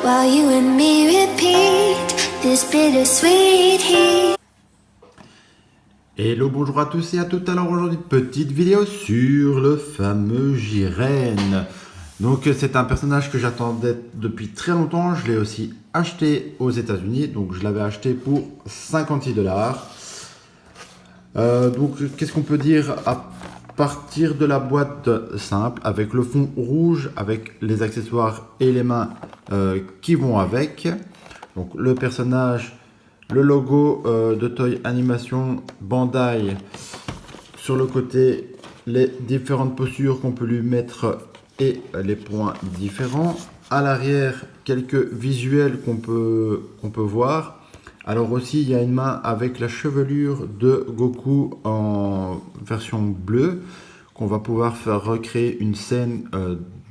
while you and me repeat this bittersweet heat. Hello, bonjour à tous et à toutes. Alors aujourd'hui, petite vidéo sur le fameux Jiren. Donc c'est un personnage que j'attendais depuis très longtemps. Je l'ai aussi acheté aux États-Unis. Donc je l'avais acheté pour 56 dollars. Donc qu'est-ce qu'on peut dire à partir de la boîte simple avec le fond rouge, avec les accessoires et les mains qui vont avec. Donc le personnage, le logo de Toy Animation Bandai sur le côté, les différentes postures qu'on peut lui mettre et les points différents. À l'arrière, quelques visuels qu'on peut voir. Alors aussi, il y a une main avec la chevelure de Goku en version bleue, qu'on va pouvoir faire recréer une scène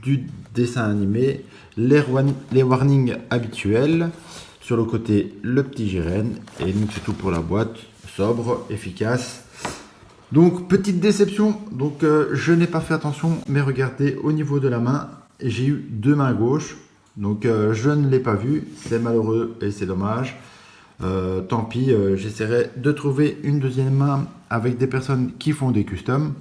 du dessin animé, les warnings habituels. Sur le côté, le petit Jiren, et donc c'est tout pour la boîte, sobre, efficace. Donc petite déception, donc je n'ai pas fait attention, mais regardez au niveau de la main, j'ai eu deux mains gauches, donc je ne l'ai pas vu, c'est malheureux et c'est dommage. Tant pis, j'essaierai de trouver une deuxième main avec des personnes qui font des customs.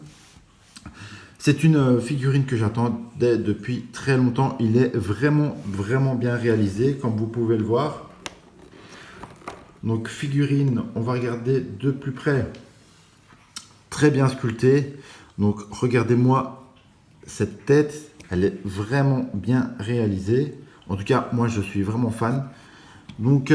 C'est une figurine que j'attendais depuis très longtemps. Il est vraiment bien réalisé, comme vous pouvez le voir. Donc figurine, on va regarder de plus près. Très bien sculptée. Donc regardez-moi cette tête, elle est vraiment bien réalisée. En tout cas, moi je suis vraiment fan. Donc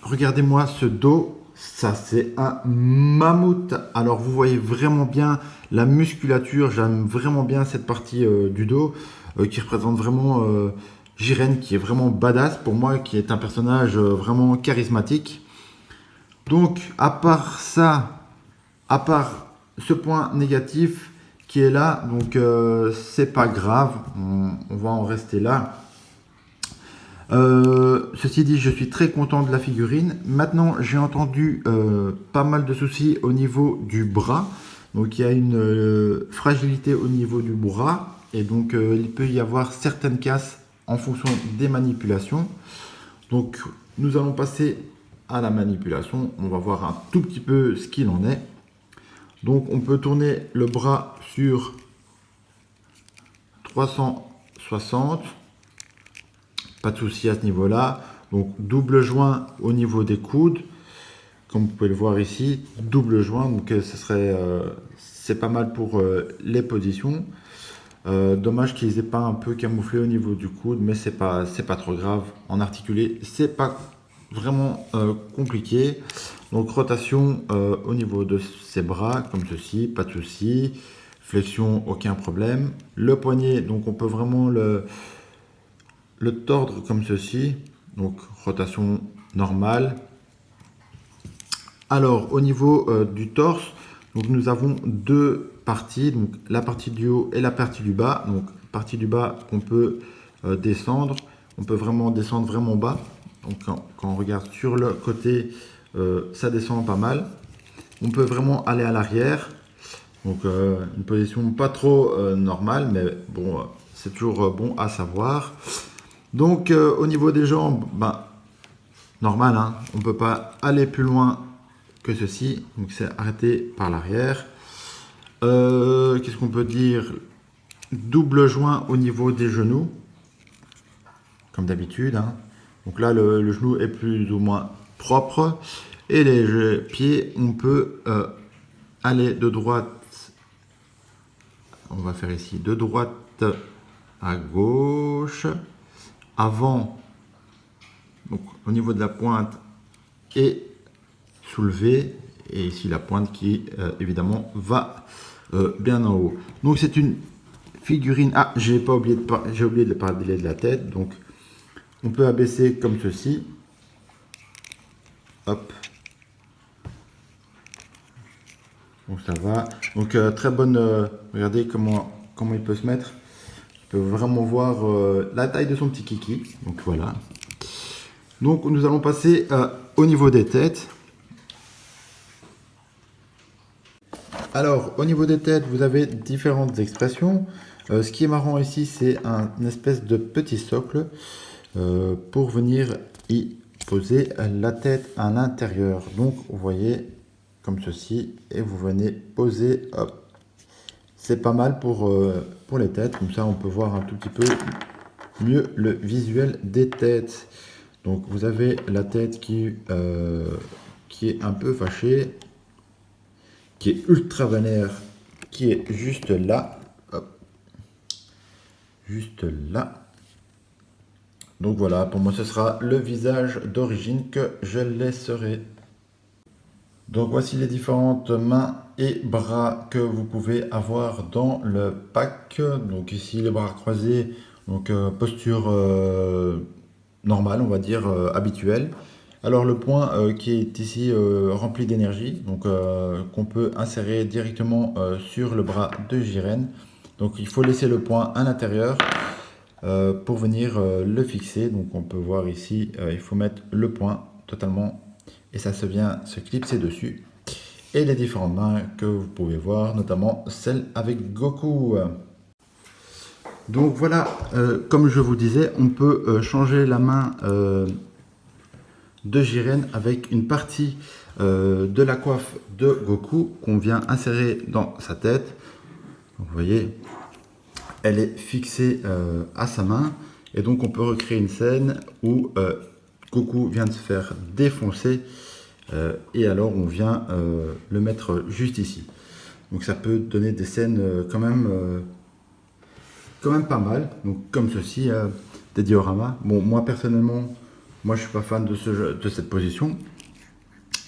regardez-moi ce dos, ça c'est un mammouth. Alors vous voyez vraiment bien la musculature, j'aime vraiment bien cette partie du dos qui représente vraiment Jiren, qui est vraiment badass pour moi, qui est un personnage vraiment charismatique. Donc à part ça, à part ce point négatif qui est là, donc c'est pas grave, on va en rester là. Ceci dit, je suis très content de la figurine. Maintenant, j'ai entendu pas mal de soucis au niveau du bras. Donc, il y a une fragilité au niveau du bras. Et donc, il peut y avoir certaines casses en fonction des manipulations. Donc, nous allons passer à la manipulation. On va voir un tout petit peu ce qu'il en est. Donc, on peut tourner le bras sur 360. Pas de souci à ce niveau-là. Donc double joint au niveau des coudes, comme vous pouvez le voir ici, double joint. Donc c'est pas mal pour les positions. Dommage qu'ils aient pas un peu camouflé au niveau du coude, mais c'est pas trop grave. En articulé, c'est pas vraiment compliqué. Donc rotation au niveau de ses bras, comme ceci, pas de souci. Flexion, aucun problème. Le poignet, donc on peut vraiment le tordre comme ceci, donc rotation normale. Alors au niveau du torse, donc nous avons deux parties, donc la partie du haut et la partie du bas. Donc partie du bas qu'on peut descendre, on peut vraiment descendre vraiment bas. Donc quand on regarde sur le côté, ça descend pas mal. On peut vraiment aller à l'arrière, donc une position pas trop normale, mais bon, c'est toujours bon à savoir. Donc au niveau des jambes, normal, hein, on ne peut pas aller plus loin que ceci, donc c'est arrêté par l'arrière. Qu'est-ce qu'on peut dire? Double joint au niveau des genoux, comme d'habitude, hein. Donc là le genou est plus ou moins propre, et les pieds, on peut aller de droite, on va faire ici de droite à gauche, avant, donc au niveau de la pointe, et soulever, et ici la pointe qui évidemment va bien en haut. Donc c'est une figurine. Ah, j'ai oublié de parler de la tête. Donc on peut abaisser comme ceci, hop, donc ça va. Donc très bonne, regardez comment il peut se mettre. On peut vraiment voir la taille de son petit kiki. Donc voilà. Donc nous allons passer au niveau des têtes. Alors au niveau des têtes, vous avez différentes expressions. Ce qui est marrant ici, c'est un espèce de petit socle pour venir y poser la tête à l'intérieur. Donc vous voyez comme ceci et vous venez poser, hop. C'est pas mal pour les têtes, comme ça on peut voir un tout petit peu mieux le visuel des têtes. Donc vous avez la tête qui est un peu fâchée, qui est ultra vénère, qui est juste là, hop, juste là. Donc voilà, pour moi ce sera le visage d'origine que je laisserai. Donc voici les différentes mains et bras que vous pouvez avoir dans le pack. Donc ici les bras croisés, donc posture normale, on va dire habituelle. Alors le point qui est ici rempli d'énergie, donc qu'on peut insérer directement sur le bras de Jiren. Donc il faut laisser le point à l'intérieur pour venir le fixer. Donc on peut voir ici, il faut mettre le point totalement et ça se vient se clipser dessus. Et les différentes mains que vous pouvez voir, notamment celle avec Goku. Donc voilà, comme je vous disais, on peut changer la main de Jiren avec une partie de la coiffe de Goku qu'on vient insérer dans sa tête. Donc, vous voyez, elle est fixée à sa main et donc on peut recréer une scène où Goku vient de se faire défoncer et alors on vient le mettre juste ici. Donc ça peut donner des scènes quand même pas mal. Donc comme ceci, des dioramas. Bon, moi personnellement, moi je suis pas fan de cette position,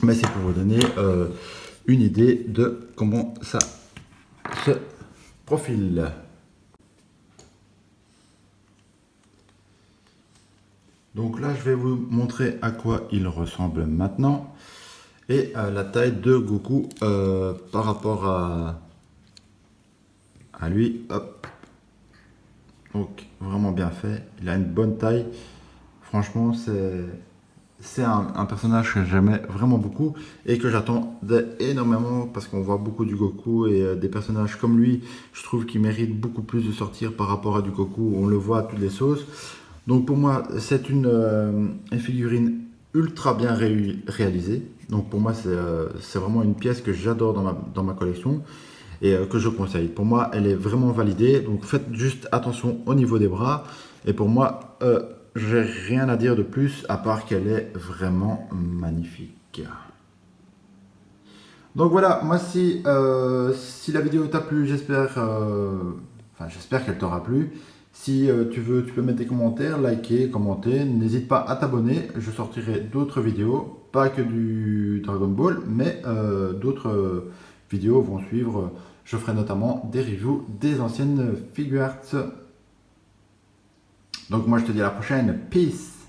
mais c'est pour vous donner une idée de comment ça se profile. Donc là, je vais vous montrer à quoi il ressemble maintenant et la taille de Goku par rapport à lui. Hop. Donc vraiment bien fait. Il a une bonne taille. Franchement, c'est un personnage que j'aimais vraiment beaucoup et que j'attendais énormément parce qu'on voit beaucoup du Goku et des personnages comme lui, je trouve qu'il mérite beaucoup plus de sortir par rapport à du Goku. On le voit à toutes les sauces. Donc pour moi, c'est une figurine ultra bien réalisée. Donc pour moi, c'est vraiment une pièce que j'adore dans ma collection et que je conseille. Pour moi, elle est vraiment validée. Donc faites juste attention au niveau des bras. Et pour moi, j'ai rien à dire de plus à part qu'elle est vraiment magnifique. Donc voilà, moi si la vidéo t'a plu, j'espère qu'elle t'aura plu. Si tu veux, tu peux mettre des commentaires, liker, commenter. N'hésite pas à t'abonner. Je sortirai d'autres vidéos, pas que du Dragon Ball, mais d'autres vidéos vont suivre. Je ferai notamment des reviews des anciennes Figuarts. Donc moi je te dis à la prochaine. Peace!